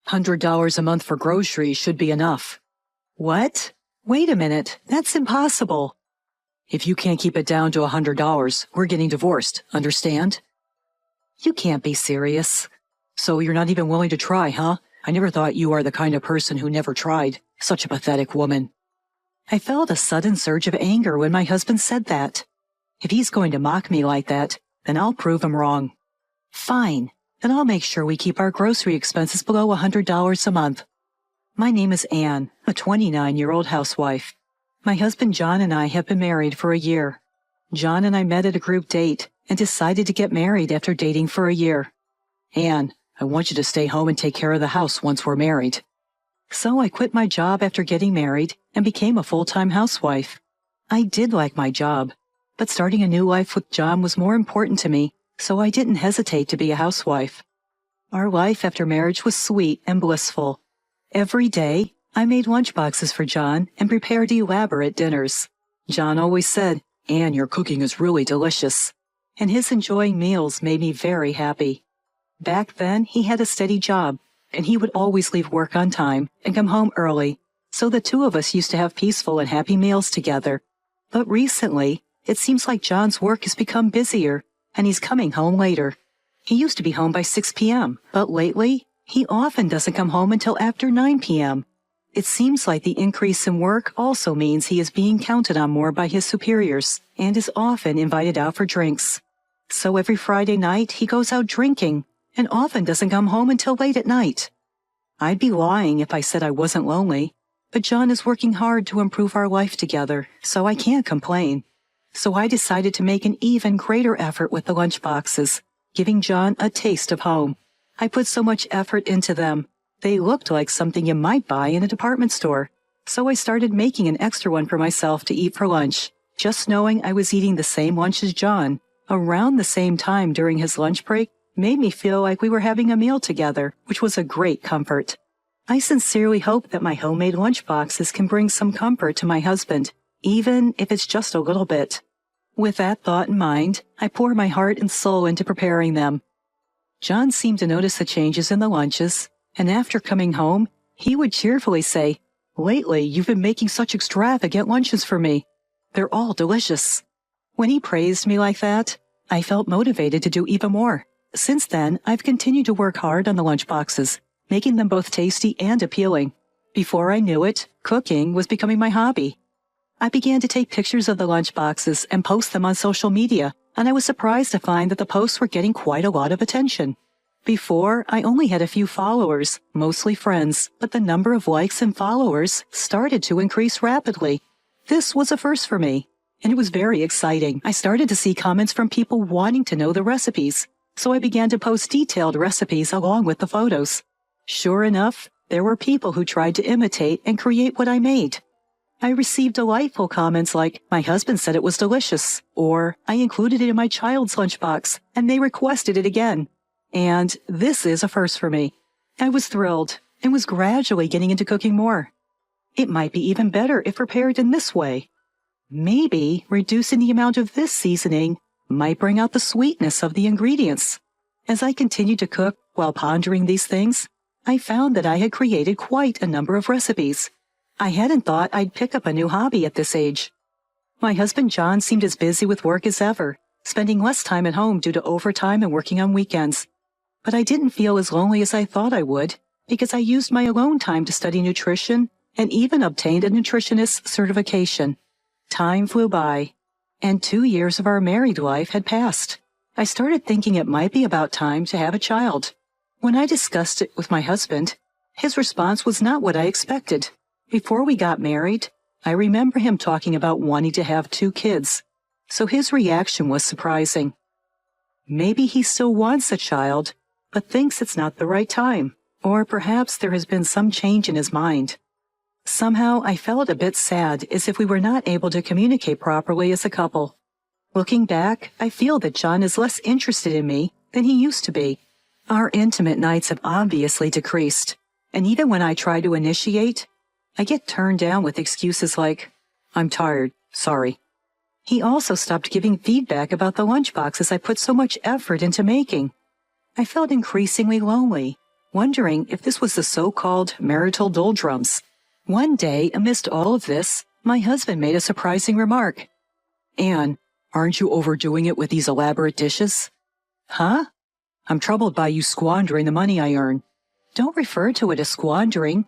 $100 a month for groceries should be enough. What? Wait a minute, that's impossible. If you can't keep it down to $100, we're getting divorced, understand? You can't be serious. So you're not even willing to try, huh? I never thought you are the kind of person who never tried. Such a pathetic woman. I felt a sudden surge of anger when my husband said that. If he's going to mock me like that, then I'll prove him wrong. Fine, then I'll make sure we keep our grocery expenses below $100 a month. My name is Anne, a 29-year-old housewife. My husband John and I have been married for a year. John and I met at a group date and decided to get married after dating for a year. Anne, I want you to stay home and take care of the house once we're married. So I quit my job after getting married and became a full-time housewife. I did like my job, but starting a new life with John was more important to me, so I didn't hesitate to be a housewife. Our life after marriage was sweet and blissful. Every day, I made lunchboxes for John and prepared elaborate dinners. John always said, "Anne, your cooking is really delicious," and his enjoying meals made me very happy. Back then, he had a steady job, and he would always leave work on time and come home early, so the two of us used to have peaceful and happy meals together. But recently, it seems like John's work has become busier, and he's coming home later. He used to be home by 6 p.m., but lately, he often doesn't come home until after 9 p.m. It seems like the increase in work also means he is being counted on more by his superiors and is often invited out for drinks. So every Friday night, he goes out drinking and often doesn't come home until late at night. I'd be lying if I said I wasn't lonely, but John is working hard to improve our life together, so I can't complain. So I decided to make an even greater effort with the lunchboxes, giving John a taste of home. I put so much effort into them. They looked like something you might buy in a department store. So I started making an extra one for myself to eat for lunch, just knowing I was eating the same lunch as John, around the same time during his lunch break, made me feel like we were having a meal together, which was a great comfort. I sincerely hope that my homemade lunchboxes can bring some comfort to my husband, even if it's just a little bit. With that thought in mind, I pour my heart and soul into preparing them. John seemed to notice the changes in the lunches, and after coming home, he would cheerfully say, "Lately, you've been making such extravagant lunches for me. They're all delicious." When he praised me like that, I felt motivated to do even more. Since then, I've continued to work hard on the lunchboxes, making them both tasty and appealing. Before I knew it, cooking was becoming my hobby. I began to take pictures of the lunchboxes and post them on social media, and I was surprised to find that the posts were getting quite a lot of attention. Before, I only had a few followers, mostly friends, but the number of likes and followers started to increase rapidly. This was a first for me, and it was very exciting. I started to see comments from people wanting to know the recipes, so I began to post detailed recipes along with the photos. Sure enough, there were people who tried to imitate and create what I made. I received delightful comments like, "My husband said it was delicious," or "I included it in my child's lunchbox, and they requested it again." And this is a first for me. I was thrilled and was gradually getting into cooking more. It might be even better if prepared in this way. Maybe reducing the amount of this seasoning might bring out the sweetness of the ingredients. As I continued to cook while pondering these things, I found that I had created quite a number of recipes. I hadn't thought I'd pick up a new hobby at this age. My husband John seemed as busy with work as ever, spending less time at home due to overtime and working on weekends. But I didn't feel as lonely as I thought I would, because I used my alone time to study nutrition and even obtained a nutritionist certification. Time flew by, and 2 years of our married life had passed. I started thinking it might be about time to have a child. When I discussed it with my husband, his response was not what I expected. Before we got married, I remember him talking about wanting to have 2 kids, so his reaction was surprising. Maybe he still wants a child, but thinks it's not the right time, or perhaps there has been some change in his mind. Somehow I felt a bit sad, as if we were not able to communicate properly as a couple. Looking back, I feel that John is less interested in me than he used to be. Our intimate nights have obviously decreased, and even when I try to initiate, I get turned down with excuses like, "I'm tired, sorry." He also stopped giving feedback about the lunchboxes I put so much effort into making. I felt increasingly lonely, wondering if this was the so-called marital doldrums. One day, amidst all of this, my husband made a surprising remark. "Anne, aren't you overdoing it with these elaborate dishes?" "Huh? I'm troubled by you squandering the money I earn." "Don't refer to it as squandering.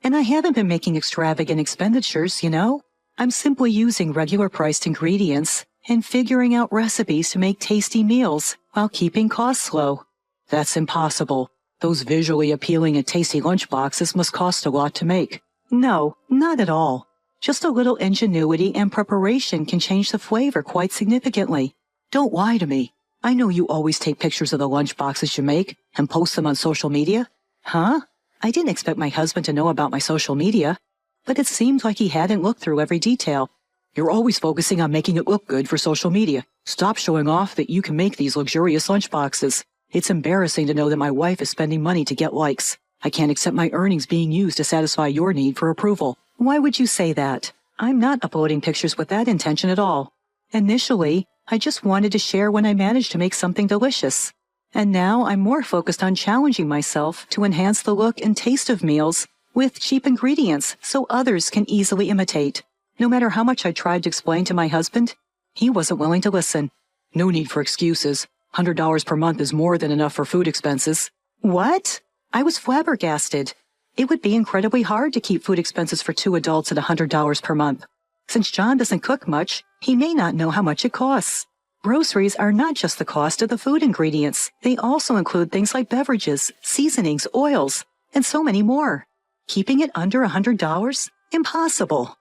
And I haven't been making extravagant expenditures, you know. I'm simply using regular-priced ingredients and figuring out recipes to make tasty meals while keeping costs low." "That's impossible. Those visually appealing and tasty lunchboxes must cost a lot to make." "No, not at all. Just a little ingenuity and preparation can change the flavor quite significantly. Don't lie to me. I know you always take pictures of the lunchboxes you make and post them on social media." "Huh? I didn't expect my husband to know about my social media, but it seemed like he hadn't looked through every detail." "You're always focusing on making it look good for social media. Stop showing off that you can make these luxurious lunchboxes. It's embarrassing to know that my wife is spending money to get likes. I can't accept my earnings being used to satisfy your need for approval." "Why would you say that? I'm not uploading pictures with that intention at all. Initially, I just wanted to share when I managed to make something delicious. And now I'm more focused on challenging myself to enhance the look and taste of meals with cheap ingredients so others can easily imitate." No matter how much I tried to explain to my husband, he wasn't willing to listen. "No need for excuses. $100 per month is more than enough for food expenses." "What?" I was flabbergasted. It would be incredibly hard to keep food expenses for 2 adults at $100 per month. Since John doesn't cook much, he may not know how much it costs. Groceries are not just the cost of the food ingredients. They also include things like beverages, seasonings, oils, and so many more. Keeping it under $100? Impossible.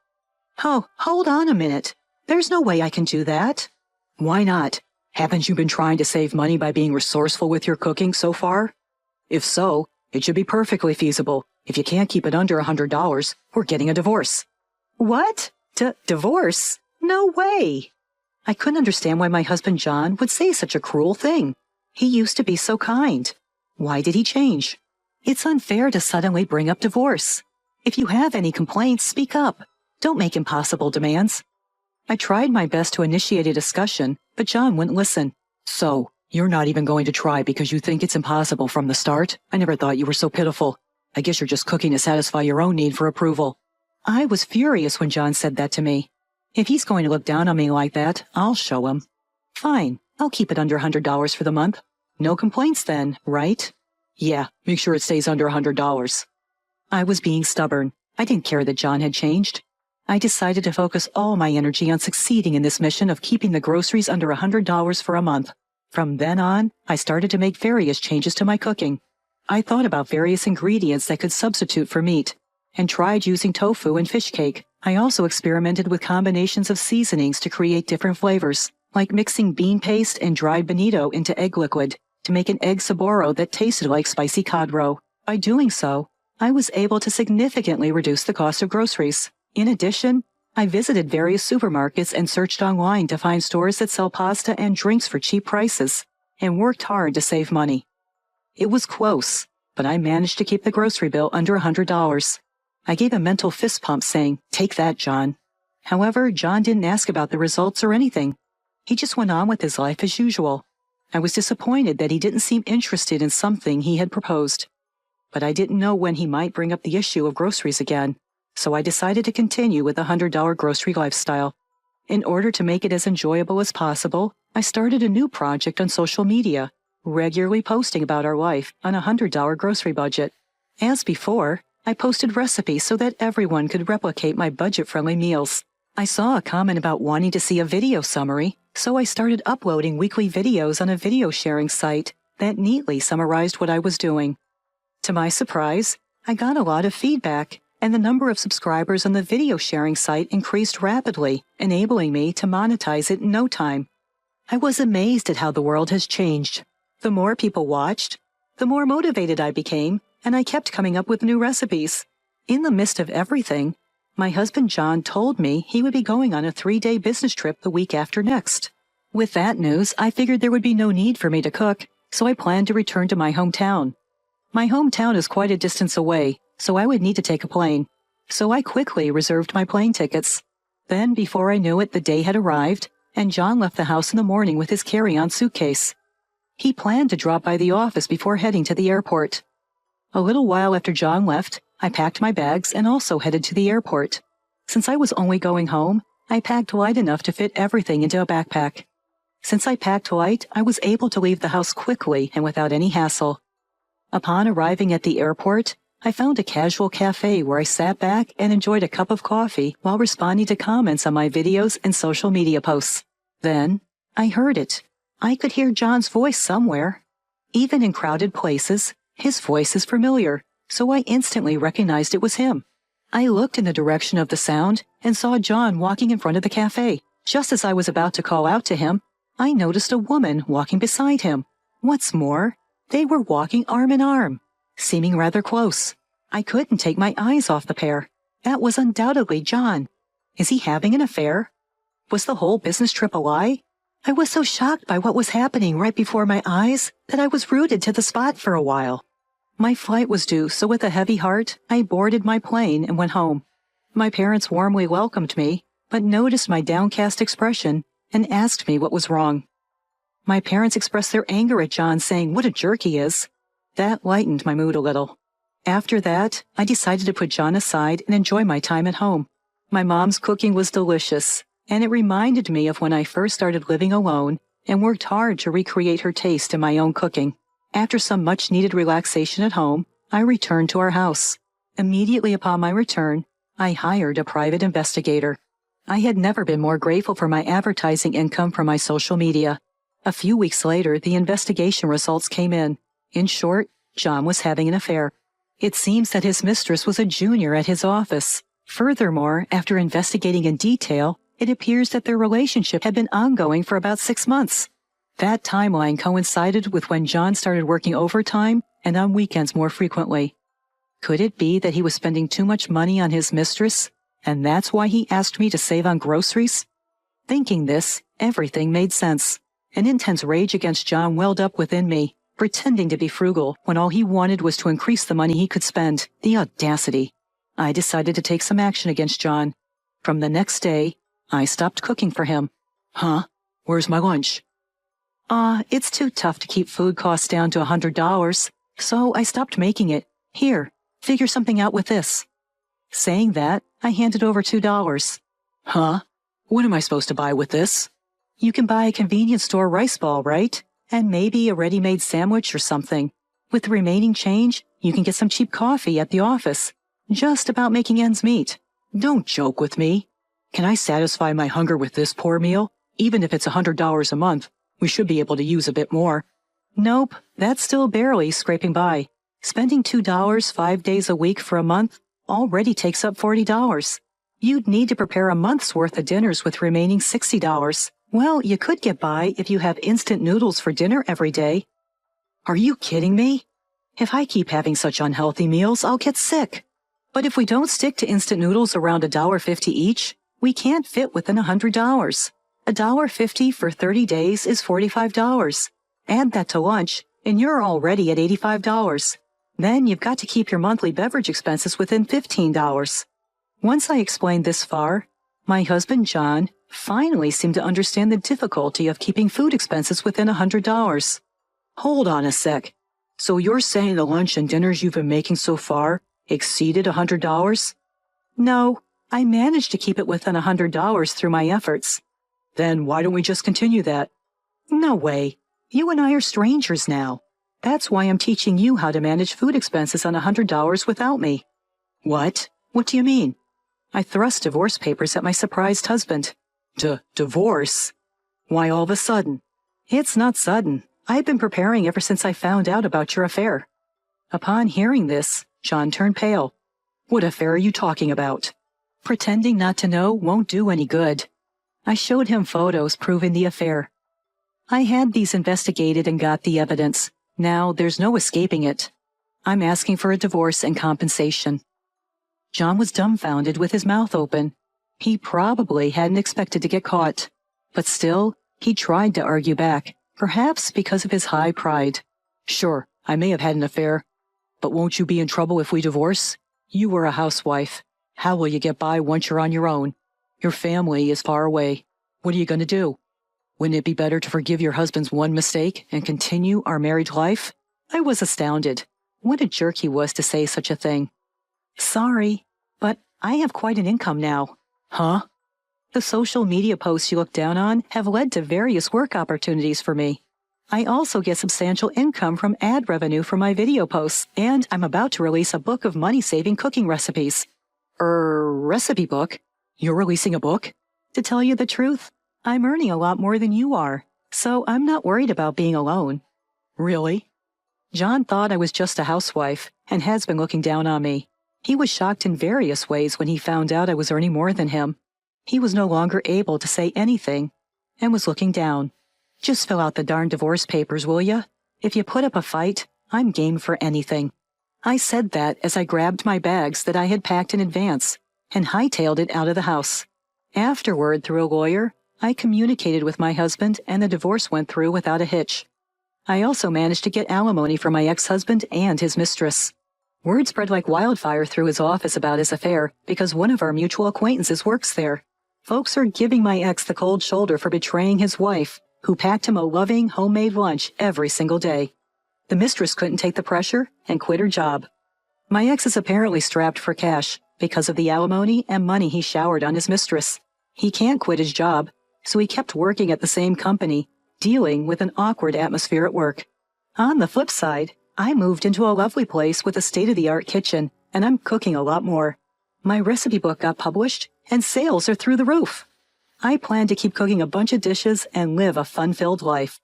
"Oh, hold on a minute. There's no way I can do that." "Why not? Haven't you been trying to save money by being resourceful with your cooking so far? If so, it should be perfectly feasible. If you can't keep it under $100, we're getting a divorce." "What? Divorce? No way!" I couldn't understand why my husband John would say such a cruel thing. He used to be so kind. Why did he change? It's unfair to suddenly bring up divorce. If you have any complaints, speak up. Don't make impossible demands. I tried my best to initiate a discussion, but John wouldn't listen. "So, you're not even going to try because you think it's impossible from the start? I never thought you were so pitiful. I guess you're just cooking to satisfy your own need for approval." I was furious when John said that to me. If he's going to look down on me like that, I'll show him. "Fine, I'll keep it under $100 for the month. No complaints then, right?" "Yeah, make sure it stays under $100. I was being stubborn. I didn't care that John had changed. I decided to focus all my energy on succeeding in this mission of keeping the groceries under $100 for a month. From then on, I started to make various changes to my cooking. I thought about various ingredients that could substitute for meat, and tried using tofu and fish cake. I also experimented with combinations of seasonings to create different flavors, like mixing bean paste and dried bonito into egg liquid to make an egg saboro that tasted like spicy cod roe. By doing so, I was able to significantly reduce the cost of groceries. In addition, I visited various supermarkets and searched online to find stores that sell pasta and drinks for cheap prices, and worked hard to save money. It was close, but I managed to keep the grocery bill under $100. I gave a mental fist pump saying, "Take that, John." However, John didn't ask about the results or anything. He just went on with his life as usual. I was disappointed that he didn't seem interested in something he had proposed. But I didn't know when he might bring up the issue of groceries again, so I decided to continue with the $100 grocery lifestyle. In order to make it as enjoyable as possible, I started a new project on social media, regularly posting about our life on a $100 grocery budget. As before, I posted recipes so that everyone could replicate my budget-friendly meals. I saw a comment about wanting to see a video summary, so I started uploading weekly videos on a video sharing site that neatly summarized what I was doing. To my surprise, I got a lot of feedback, and the number of subscribers on the video sharing site increased rapidly, enabling me to monetize it in no time. I was amazed at how the world has changed. The more people watched, the more motivated I became, and I kept coming up with new recipes. In the midst of everything, my husband John told me he would be going on a 3-day business trip the week after next. With that news, I figured there would be no need for me to cook, so I planned to return to my hometown. My hometown is quite a distance away, so I would need to take a plane. So I quickly reserved my plane tickets. Then, before I knew it, the day had arrived, and John left the house in the morning with his carry-on suitcase. He planned to drop by the office before heading to the airport. A little while after John left, I packed my bags and also headed to the airport. Since I was only going home, I packed light enough to fit everything into a backpack. Since I packed light, I was able to leave the house quickly and without any hassle. Upon arriving at the airport, I found a casual cafe where I sat back and enjoyed a cup of coffee while responding to comments on my videos and social media posts. Then, I heard it. I could hear John's voice somewhere. Even in crowded places, his voice is familiar, so I instantly recognized it was him. I looked in the direction of the sound and saw John walking in front of the cafe. Just as I was about to call out to him, I noticed a woman walking beside him. What's more, they were walking arm in arm, seeming rather close. I couldn't take my eyes off the pair. That was undoubtedly John. Is he having an affair? Was the whole business trip a lie? I was so shocked by what was happening right before my eyes that I was rooted to the spot for a while. My flight was due, so with a heavy heart, I boarded my plane and went home. My parents warmly welcomed me, but noticed my downcast expression and asked me what was wrong. My parents expressed their anger at John, saying what a jerk he is. That lightened my mood a little. After that, I decided to put John aside and enjoy my time at home. My mom's cooking was delicious, and it reminded me of when I first started living alone and worked hard to recreate her taste in my own cooking. After some much-needed relaxation at home, I returned to our house. Immediately upon my return, I hired a private investigator. I had never been more grateful for my advertising income from my social media. A few weeks later, the investigation results came in. In short, John was having an affair. It seems that his mistress was a junior at his office. Furthermore, after investigating in detail, it appears that their relationship had been ongoing for about 6 months. That timeline coincided with when John started working overtime and on weekends more frequently. Could it be that he was spending too much money on his mistress, and that's why he asked me to save on groceries? Thinking this, everything made sense. An intense rage against John welled up within me, pretending to be frugal when all he wanted was to increase the money he could spend. The audacity. I decided to take some action against John. From the next day, I stopped cooking for him. Huh? Where's my lunch? It's too tough to keep food costs down to $100, so I stopped making it. Here, figure something out with this. Saying that, I handed over $2. Huh? What am I supposed to buy with this? You can buy a convenience store rice ball, right? And maybe a ready-made sandwich or something. With the remaining change, you can get some cheap coffee at the office. Just about making ends meet. Don't joke with me. Can I satisfy my hunger with this poor meal? Even if it's $100 a month, we should be able to use a bit more. Nope, that's still barely scraping by. Spending $2 5 days a week for a month already takes up $40. You'd need to prepare a month's worth of dinners with remaining $60. Well, you could get by if you have instant noodles for dinner every day. Are you kidding me? If I keep having such unhealthy meals, I'll get sick. But if we don't stick to instant noodles around $1.50 each, we can't fit within $100. $1.50 for 30 days is $45. Add that to lunch, and you're already at $85. Then you've got to keep your monthly beverage expenses within $15. Once I explained this far, my husband John finally seemed to understand the difficulty of keeping food expenses within $100. Hold on a sec. So you're saying the lunch and dinners you've been making so far exceeded $100? No, I managed to keep it within $100 through my efforts. Then why don't we just continue that? No way. You and I are strangers now. That's why I'm teaching you how to manage food expenses on $100 without me. What? What do you mean? I thrust divorce papers at my surprised husband. Divorce? Why all of a sudden? It's not sudden. I've been preparing ever since I found out about your affair. Upon hearing this, John turned pale. What affair are you talking about? Pretending not to know won't do any good. I showed him photos proving the affair. I had these investigated and got the evidence. Now there's no escaping it. I'm asking for a divorce and compensation. John was dumbfounded with his mouth open. He probably hadn't expected to get caught. But still, he tried to argue back, perhaps because of his high pride. Sure, I may have had an affair, but won't you be in trouble if we divorce? You were a housewife. How will you get by once you're on your own? Your family is far away. What are you going to do? Wouldn't it be better to forgive your husband's one mistake and continue our married life? I was astounded. What a jerk he was to say such a thing. Sorry, but I have quite an income now. Huh? The social media posts you look down on have led to various work opportunities for me. I also get substantial income from ad revenue from my video posts, and I'm about to release a book of money-saving cooking recipes. Recipe book? You're releasing a book? To tell you the truth, I'm earning a lot more than you are, so I'm not worried about being alone. Really? John thought I was just a housewife and has been looking down on me. He was shocked in various ways when he found out I was earning more than him. He was no longer able to say anything and was looking down. Just fill out the darn divorce papers, will ya? If you put up a fight, I'm game for anything. I said that as I grabbed my bags that I had packed in advance and hightailed it out of the house. Afterward, through a lawyer, I communicated with my husband and the divorce went through without a hitch. I also managed to get alimony from my ex-husband and his mistress. Word spread like wildfire through his office about his affair because one of our mutual acquaintances works there. Folks are giving my ex the cold shoulder for betraying his wife, who packed him a loving, homemade lunch every single day. The mistress couldn't take the pressure and quit her job. My ex is apparently strapped for cash because of the alimony and money he showered on his mistress. He can't quit his job, so he kept working at the same company, dealing with an awkward atmosphere at work. On the flip side, I moved into a lovely place with a state-of-the-art kitchen, and I'm cooking a lot more. My recipe book got published, and sales are through the roof. I plan to keep cooking a bunch of dishes and live a fun-filled life.